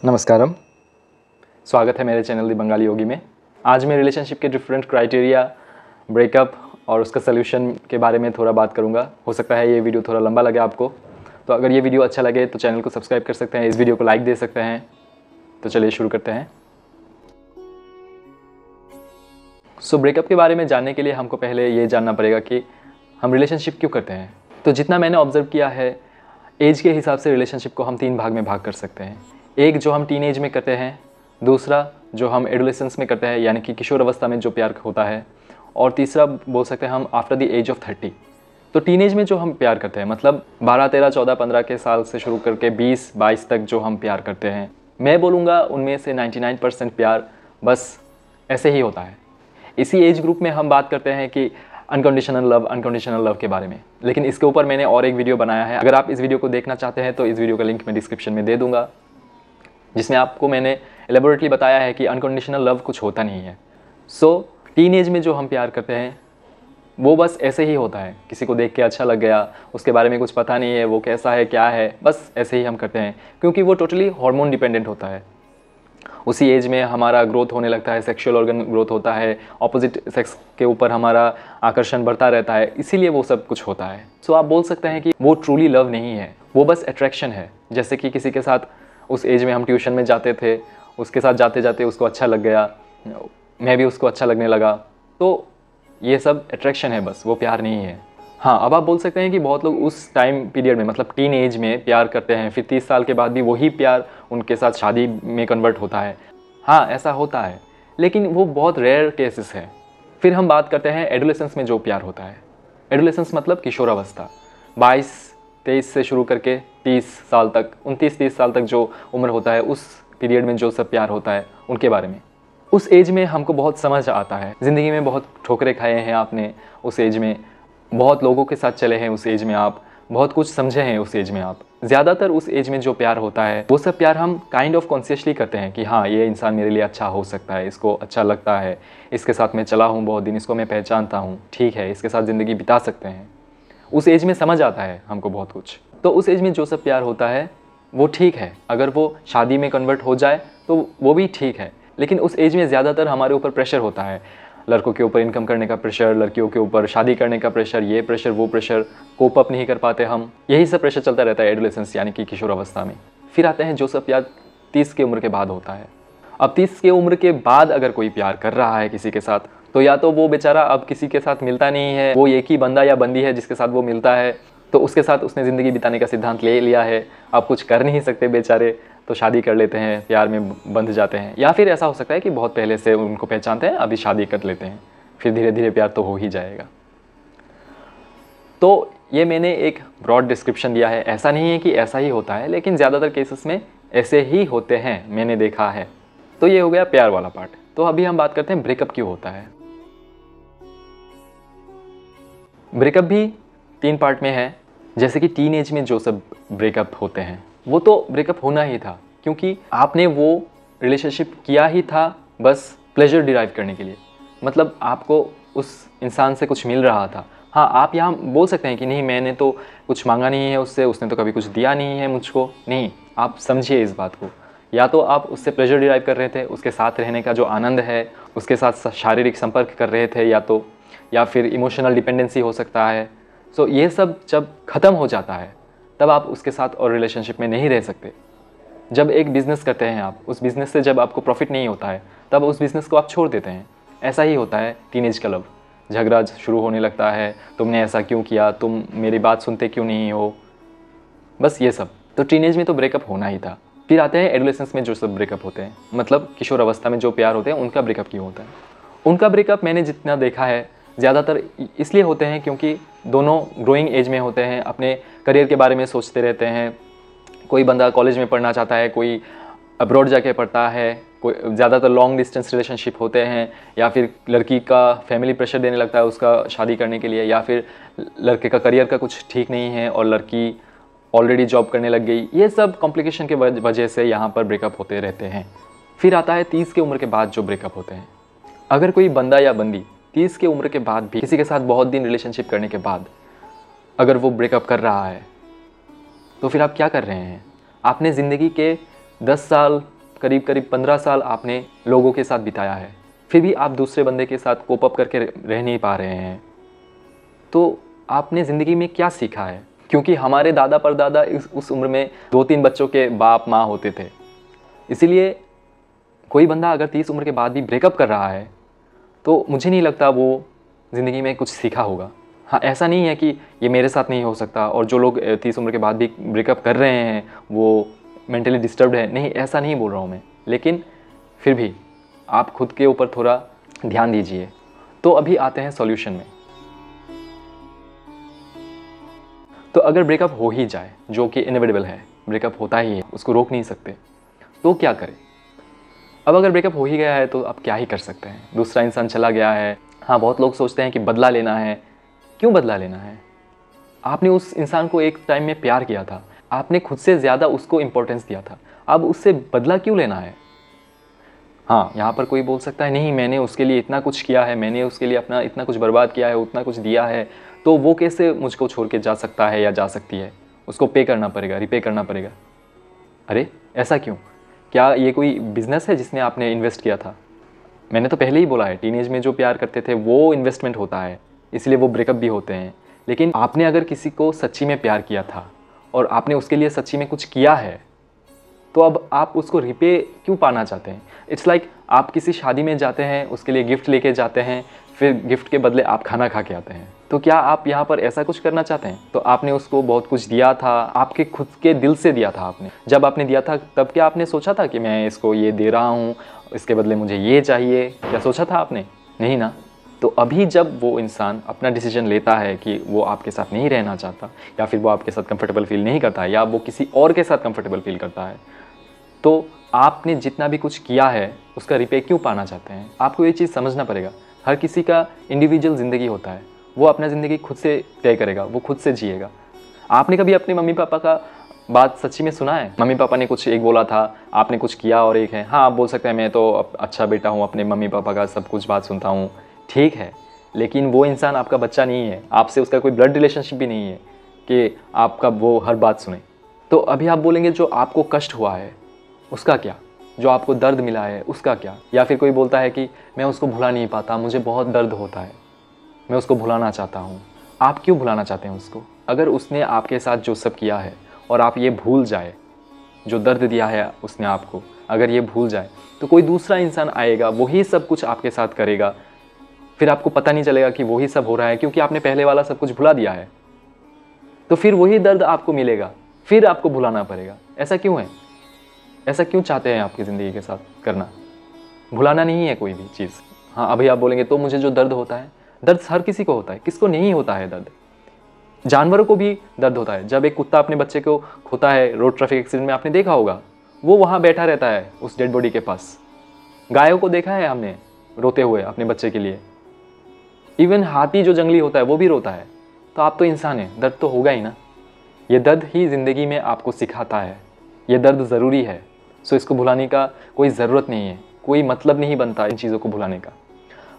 नमस्कारम, स्वागत है मेरे चैनल दी बंगाली योगी में। आज मैं रिलेशनशिप के डिफरेंट क्राइटेरिया, ब्रेकअप और उसका सलूशन के बारे में थोड़ा बात करूंगा। हो सकता है ये वीडियो थोड़ा लंबा लगे आपको, तो अगर ये वीडियो अच्छा लगे तो चैनल को सब्सक्राइब कर सकते हैं, इस वीडियो को लाइक दे सकते हैं। तो चलिए शुरू करते हैं। ब्रेकअप के बारे में जानने के लिए हमको पहले ये जानना पड़ेगा कि हम रिलेशनशिप क्यों करते हैं। तो जितना मैंने ऑब्जर्व किया है, एज के हिसाब से रिलेशनशिप को हम 3 भाग में भाग कर सकते हैं। एक जो हम टीन एज में करते हैं, दूसरा जो हम एडोलेसेंस में करते हैं यानी कि किशोर अवस्था में जो प्यार होता है, और तीसरा बोल सकते हैं हम आफ्टर द एज ऑफ 30। तो टीन एज में जो हम प्यार करते हैं मतलब 12, 13, 14, 15 के साल से शुरू करके 20, 22 तक जो हम प्यार करते हैं, मैं बोलूँगा उनमें से 99% प्यार बस ऐसे ही होता है। इसी एज ग्रुप में हम बात करते हैं कि अनकंडीशनल लव के बारे में, लेकिन इसके ऊपर मैंने और एक वीडियो बनाया है। अगर आप इस वीडियो को देखना चाहते हैं तो इस वीडियो का लिंक मैं डिस्क्रिप्शन में दे दूंगा, जिसमें आपको मैंने एलेबोरेटली बताया है कि अनकंडीशनल लव कुछ होता नहीं है। टीन एज में जो हम प्यार करते हैं वो बस ऐसे ही होता है, किसी को देख के अच्छा लग गया, उसके बारे में कुछ पता नहीं है, वो कैसा है क्या है, बस ऐसे ही हम करते हैं, क्योंकि वो टोटली हार्मोन डिपेंडेंट होता है। उसी एज में हमारा ग्रोथ होने लगता है, सेक्सुअल ऑर्गन ग्रोथ होता है, ऑपोजिट सेक्स के ऊपर हमारा आकर्षण बढ़ता रहता है, इसीलिए वो सब कुछ होता है। आप बोल सकते हैं कि वो ट्रूली लव नहीं है, वो बस अट्रैक्शन है। जैसे कि किसी के साथ उस एज में हम ट्यूशन में जाते थे, उसके साथ जाते जाते उसको अच्छा लग गया, मैं भी उसको अच्छा लगने लगा, तो ये सब अट्रैक्शन है, बस वो प्यार नहीं है। हाँ, अब आप बोल सकते हैं कि बहुत लोग उस टाइम पीरियड में मतलब टीन एज में प्यार करते हैं, फिर 30 साल के बाद भी वही प्यार उनके साथ शादी में कन्वर्ट होता है। हाँ, ऐसा होता है, लेकिन वो बहुत रेयर केसेस है। फिर हम बात करते हैं एडोलेसेंस में जो प्यार होता है। एडोलेसेंस मतलब किशोरावस्था, 22-23 से शुरू करके 30 साल तक, 29-30 साल तक जो उम्र होता है, उस पीरियड में जो सब प्यार होता है उनके बारे में। उस एज में हमको बहुत समझ आता है, ज़िंदगी में बहुत ठोकरें खाए हैं आपने उस एज में, बहुत लोगों के साथ चले हैं उस एज में, आप बहुत कुछ समझे हैं उस एज में। आप ज़्यादातर उस एज में जो प्यार होता है वो सब प्यार हम काइंड ऑफ कॉन्शियसली करते हैं कि हाँ, ये इंसान मेरे लिए अच्छा हो सकता है, इसको अच्छा लगता है, इसके साथ मैं चला हूँ बहुत दिन, इसको मैं पहचानता हूँ, ठीक है, इसके साथ ज़िंदगी बिता सकते हैं। उस एज में समझ आता है हमको बहुत कुछ। तो उस एज में जो सब प्यार होता है वो ठीक है, अगर वो शादी में कन्वर्ट हो जाए तो वो भी ठीक है, लेकिन उस एज में ज़्यादातर हमारे ऊपर प्रेशर होता है, लड़कों के ऊपर इनकम करने का प्रेशर, लड़कियों के ऊपर शादी करने का प्रेशर, ये प्रेशर वो प्रेशर, कोप अप नहीं कर पाते हम, यही सब प्रेशर चलता रहता है एडोलेसेंस यानी कि किशोर अवस्था में। फिर आते हैं जो सब प्यार 30 की उम्र के बाद होता है। अब 30 की उम्र के बाद अगर कोई प्यार कर रहा है किसी के साथ, तो या तो वो बेचारा अब किसी के साथ मिलता नहीं है, वो एक ही बंदा या बंदी है जिसके साथ वो मिलता है, तो उसके साथ उसने ज़िंदगी बिताने का सिद्धांत ले लिया है, अब कुछ कर नहीं सकते बेचारे, तो शादी कर लेते हैं, प्यार में बंध जाते हैं। या फिर ऐसा हो सकता है कि बहुत पहले से उनको पहचानते हैं, अभी शादी कर लेते हैं, फिर धीरे धीरे प्यार तो हो ही जाएगा। तो ये मैंने एक ब्रॉड डिस्क्रिप्शन दिया है, ऐसा नहीं है कि ऐसा ही होता है, लेकिन ज़्यादातर केसेस में ऐसे ही होते हैं, मैंने देखा है। तो ये हो गया प्यार वाला पार्ट। तो अभी हम बात करते हैं ब्रेकअप क्यों होता है। ब्रेकअप भी 3 पार्ट में है। जैसे कि टीन एज में जो सब ब्रेकअप होते हैं वो तो ब्रेकअप होना ही था, क्योंकि आपने वो रिलेशनशिप किया ही था बस प्लेजर डिराइव करने के लिए, मतलब आपको उस इंसान से कुछ मिल रहा था। हाँ, आप यहाँ बोल सकते हैं कि नहीं, मैंने तो कुछ मांगा नहीं है उससे, उसने तो कभी कुछ दिया नहीं है मुझको, नहीं, आप समझिए इस बात को। या तो आप उससे प्लेजर डिराइव कर रहे थे, उसके साथ रहने का जो आनंद है, उसके साथ शारीरिक संपर्क कर रहे थे, या फिर इमोशनल डिपेंडेंसी हो सकता है। ये सब जब ख़त्म हो जाता है तब आप उसके साथ और रिलेशनशिप में नहीं रह सकते। जब एक बिज़नेस करते हैं आप, उस बिज़नेस से जब आपको प्रॉफिट नहीं होता है तब उस बिज़नेस को आप छोड़ देते हैं। ऐसा ही होता है टीनेज का लव, झगड़ा शुरू होने लगता है, तुमने ऐसा क्यों किया, तुम मेरी बात सुनते क्यों नहीं हो, बस ये सब। तो टीनेज में तो ब्रेकअप होना ही था। फिर आते हैं एडोलेसेंस में जो सब ब्रेकअप होते हैं, मतलब किशोर अवस्था में जो प्यार होते हैं, उनका ब्रेकअप क्यों होता है। उनका ब्रेकअप मैंने जितना देखा है ज़्यादातर इसलिए होते हैं क्योंकि दोनों ग्रोइंग एज में होते हैं, अपने करियर के बारे में सोचते रहते हैं। कोई बंदा कॉलेज में पढ़ना चाहता है, कोई अब्रॉड जाके पढ़ता है, कोई ज़्यादातर लॉन्ग डिस्टेंस रिलेशनशिप होते हैं, या फिर लड़की का फैमिली प्रेशर देने लगता है उसका शादी करने के लिए, या फिर लड़के का करियर का कुछ ठीक नहीं है और लड़की ऑलरेडी जॉब करने लग गई। ये सब कॉम्प्लिकेशन के वजह से यहाँ पर ब्रेकअप होते रहते हैं। फिर आता है 30 की उम्र के बाद जो ब्रेकअप होते हैं। अगर कोई बंदा या बंदी 30 की उम्र के बाद भी किसी के साथ बहुत दिन रिलेशनशिप करने के बाद अगर वो ब्रेकअप कर रहा है, तो फिर आप क्या कर रहे हैं। आपने ज़िंदगी के 10 साल, करीब करीब 15 साल आपने लोगों के साथ बिताया है, फिर भी आप दूसरे बंदे के साथ कोप अप करके रह नहीं पा रहे हैं, तो आपने ज़िंदगी में क्या सीखा है? क्योंकि हमारे दादा परदादा उस उम्र में 2-3 बच्चों के बाप माँ होते थे। इसीलिए कोई बंदा अगर 30 उम्र के बाद भी ब्रेकअप कर रहा है तो मुझे नहीं लगता वो ज़िंदगी में कुछ सीखा होगा। हाँ, ऐसा नहीं है कि ये मेरे साथ नहीं हो सकता और जो लोग 30 उम्र के बाद भी ब्रेकअप कर रहे हैं वो मेंटली डिस्टर्ब्ड है, नहीं, ऐसा नहीं बोल रहा हूँ मैं। लेकिन फिर भी आप खुद के ऊपर थोड़ा ध्यान दीजिए। तो अभी आते हैं सॉल्यूशन में। तो अगर ब्रेकअप हो ही जाए, जो कि इनएविटेबल है, ब्रेकअप होता ही है, उसको रोक नहीं सकते, तो क्या करें? अब अगर ब्रेकअप हो ही गया है तो आप क्या ही कर सकते हैं? दूसरा इंसान चला गया है। हाँ, बहुत लोग सोचते हैं कि बदला लेना है। क्यों बदला लेना है? आपने उस इंसान को एक टाइम में प्यार किया था, आपने खुद से ज़्यादा उसको इम्पोर्टेंस दिया था, अब उससे बदला क्यों लेना है? हाँ, यहाँ पर कोई बोल सकता है नहीं, मैंने उसके लिए इतना कुछ किया है, मैंने उसके लिए अपना इतना कुछ बर्बाद किया है, उतना कुछ दिया है, तो वो कैसे मुझको छोड़ के जा सकता है या जा सकती है? उसको पे करना पड़ेगा, रिपे करना पड़ेगा। अरे ऐसा क्यों? क्या ये कोई बिजनेस है जिसमें आपने इन्वेस्ट किया था? मैंने तो पहले ही बोला है, टीनेज में जो प्यार करते थे वो इन्वेस्टमेंट होता है, इसलिए वो ब्रेकअप भी होते हैं। लेकिन आपने अगर किसी को सच्ची में प्यार किया था और आपने उसके लिए सच्ची में कुछ किया है, तो अब आप उसको रिपे क्यों पाना चाहते हैं? इट्स लाइक आप किसी शादी में जाते हैं, उसके लिए गिफ्ट लेके जाते हैं, फिर गिफ्ट के बदले आप खाना खा के आते हैं। तो क्या आप यहाँ पर ऐसा कुछ करना चाहते हैं? तो आपने उसको बहुत कुछ दिया था, आपके खुद के दिल से दिया था आपने। जब आपने दिया था तब क्या आपने सोचा था कि मैं इसको ये दे रहा हूँ, इसके बदले मुझे ये चाहिए? क्या सोचा था आपने? नहीं ना। तो अभी जब वो इंसान अपना डिसीजन लेता है कि वो आपके साथ नहीं रहना चाहता, या फिर वो आपके साथ कंफर्टेबल फील नहीं करता है, या वो किसी और के साथ कंफर्टेबल फील करता है, तो आपने जितना भी कुछ किया है उसका रिपे क्यों पाना चाहते हैं? आपको ये चीज़ समझना पड़ेगा। हर किसी का इंडिविजुअल ज़िंदगी होता है, वो अपना ज़िंदगी खुद से तय करेगा, वो खुद से जिएगा। आपने कभी अपने मम्मी पापा का बात सच्ची में सुना है? मम्मी पापा ने कुछ एक बोला था, आपने कुछ किया और एक है। हाँ, आप बोल सकते हैं मैं तो अच्छा बेटा हूँ, अपने मम्मी पापा का सब कुछ बात सुनता हूँ, ठीक है। लेकिन वो इंसान आपका बच्चा नहीं है, आपसे उसका कोई ब्लड रिलेशनशिप भी नहीं है कि आपका वो हर बात सुने। तो अभी आप बोलेंगे जो आपको कष्ट हुआ है उसका क्या? जो आपको दर्द मिला है उसका क्या? या फिर कोई बोलता है कि मैं उसको भुला नहीं पाता, मुझे बहुत दर्द होता है, मैं उसको भुलाना चाहता हूँ। आप क्यों भुलाना चाहते हैं उसको? अगर उसने आपके साथ जो सब किया है और आप ये भूल जाए, जो दर्द दिया है उसने आपको, अगर ये भूल जाए, तो कोई दूसरा इंसान आएगा, वही सब कुछ आपके साथ करेगा, फिर आपको पता नहीं चलेगा कि वही सब हो रहा है, क्योंकि आपने पहले वाला सब कुछ भुला दिया है। तो फिर वही दर्द आपको मिलेगा, फिर आपको भुलाना पड़ेगा। ऐसा क्यों है? ऐसा क्यों चाहते हैं आपकी ज़िंदगी के साथ करना? भुलाना नहीं है कोई भी चीज़। हाँ, अभी आप बोलेंगे तो मुझे जो दर्द होता है, दर्द हर किसी को होता है, किसको नहीं होता है दर्द? जानवरों को भी दर्द होता है। जब एक कुत्ता अपने बच्चे को खोता है रोड ट्रैफिक एक्सीडेंट में, आपने देखा होगा, वो वहाँ बैठा रहता है उस डेड बॉडी के पास। गायों को देखा है हमने रोते हुए अपने बच्चे के लिए। इवन हाथी जो जंगली होता है वो भी रोता है। तो आप तो इंसान हैं, दर्द तो होगा ही ना। ये दर्द ही ज़िंदगी में आपको सिखाता है, ये दर्द ज़रूरी है। सो इसको भुलाने का कोई ज़रूरत नहीं है, कोई मतलब नहीं बनता इन चीज़ों को भुलाने का।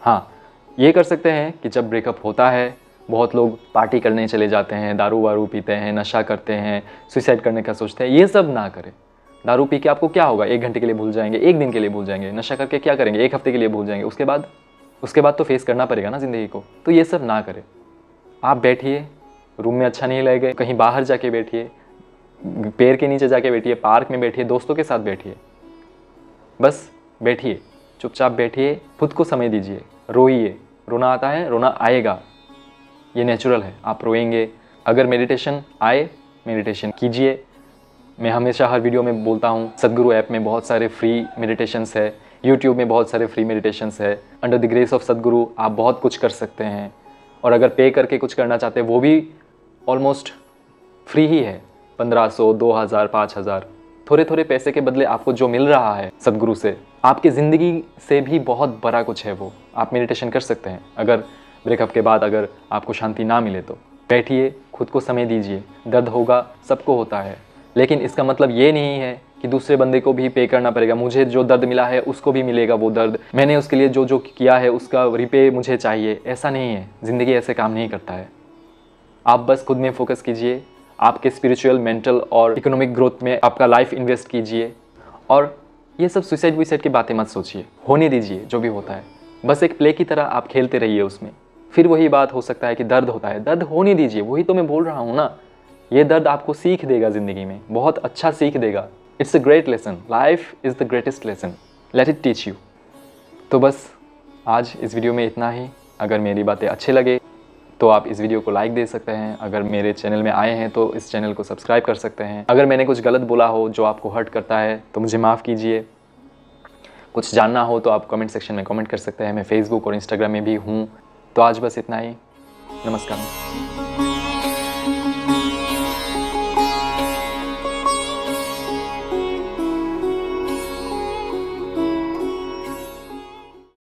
हाँ, ये कर सकते हैं कि जब ब्रेकअप होता है, बहुत लोग पार्टी करने चले जाते हैं, दारू वारू पीते हैं, नशा करते हैं, सुसाइड करने का सोचते हैं। ये सब ना करें। दारू पी के आपको क्या होगा? 1 घंटे के लिए भूल जाएंगे, 1 दिन के लिए भूल जाएंगे। नशा करके क्या करेंगे? 1 हफ्ते के लिए भूल जाएंगे। उसके बाद तो फेस करना पड़ेगा ना ज़िंदगी को। तो ये सब ना करें। आप बैठिए, रूम में अच्छा नहीं लगे, कहीं बाहर जाके बैठिए, पेड़ के नीचे जाके बैठिए, पार्क में बैठिए, दोस्तों के साथ बैठिए, बस बैठिए, चुपचाप बैठिए, खुद को समय दीजिए, रोइए। रोना आता है, रोना आएगा, ये नेचुरल है, आप रोएंगे। अगर मेडिटेशन आए, मेडिटेशन कीजिए। मैं हमेशा हर वीडियो में बोलता हूँ, सदगुरु ऐप में बहुत सारे फ्री मेडिटेशंस है, यूट्यूब में बहुत सारे फ्री मेडिटेशंस है। अंडर द ग्रेस ऑफ सदगुरु आप बहुत कुछ कर सकते हैं। और अगर पे करके कुछ करना चाहते हैं वो भी ऑलमोस्ट फ्री ही है। 1500, 2000, 5000, थोड़े थोड़े पैसे के बदले आपको जो मिल रहा है सदगुरु से, आपकी ज़िंदगी से भी बहुत बड़ा कुछ है वो। आप मेडिटेशन कर सकते हैं। अगर ब्रेकअप के बाद अगर आपको शांति ना मिले तो बैठिए, खुद को समय दीजिए। दर्द होगा, सबको होता है, लेकिन इसका मतलब ये नहीं है कि दूसरे बंदे को भी पे करना पड़ेगा। मुझे जो दर्द मिला है उसको भी मिलेगा वो दर्द, मैंने उसके लिए जो जो किया है उसका रिपे मुझे चाहिए, ऐसा नहीं है। ज़िंदगी ऐसे काम नहीं करता है। आप बस खुद में फोकस कीजिए, आपके स्पिरिचुअल, मेंटल और इकोनॉमिक ग्रोथ में आपका लाइफ इन्वेस्ट कीजिए, और ये सब सुसाइड वुसाइड की बातें मत सोचिए, होने दीजिए जो भी होता है। बस एक प्ले की तरह आप खेलते रहिए उसमें। फिर वही बात हो सकता है कि दर्द होता है, दर्द होने दीजिए, वही तो मैं बोल रहा हूँ ना। ये दर्द आपको सीख देगा ज़िंदगी में, बहुत अच्छा सीख देगा। It's a great lesson, life is the greatest lesson, let it teach you. तो बस आज इस वीडियो में इतना ही। अगर मेरी बातें अच्छे लगे तो आप इस वीडियो को लाइक दे सकते हैं। अगर मेरे चैनल में आए हैं तो इस चैनल को सब्सक्राइब कर सकते हैं। अगर मैंने कुछ गलत बोला हो जो आपको हर्ट करता है तो मुझे माफ़ कीजिए। कुछ जानना हो तो आप कमेंट सेक्शन में कमेंट कर सकते हैं। मैं फेसबुक और इंस्टाग्राम में भी हूँ। तो आज बस इतना ही। नमस्कार।